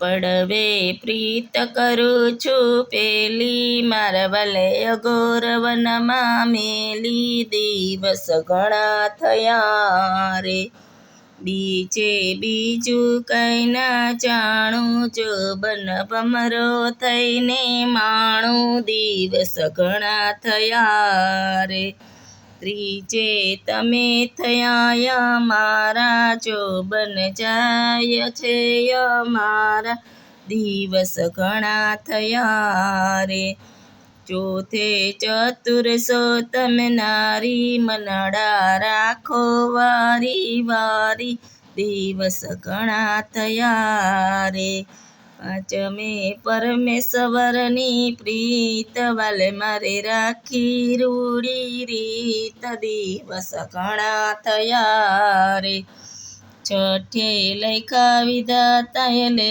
પડવે પ્રીત કરું છું પેલી, મારા વાલે અઘોર વનમાં મેલી, દિવસ ઘણા થયા રે. બીજે બીજું કઈ ના જાણું, જોબન ભમરો થઈને માણું, દિવસ ઘણા થયા રે. ત્રીજે તમે થયા અમારા, જોબન જાય છે અમારા, દિવસ ઘણા થયા રે. ચોથે ચતુર સો તમે નારી, મનડા રાખો વારી વારી, દિવસ ઘણા થયા રે. પાંચમે પરમેશ્વરની પ્રીત, વાલે મારે રાખી રૂડી રીત, દિવસ ઘણા થયા રે. છઠ્ઠે લખ્યા વિધાતાએ લે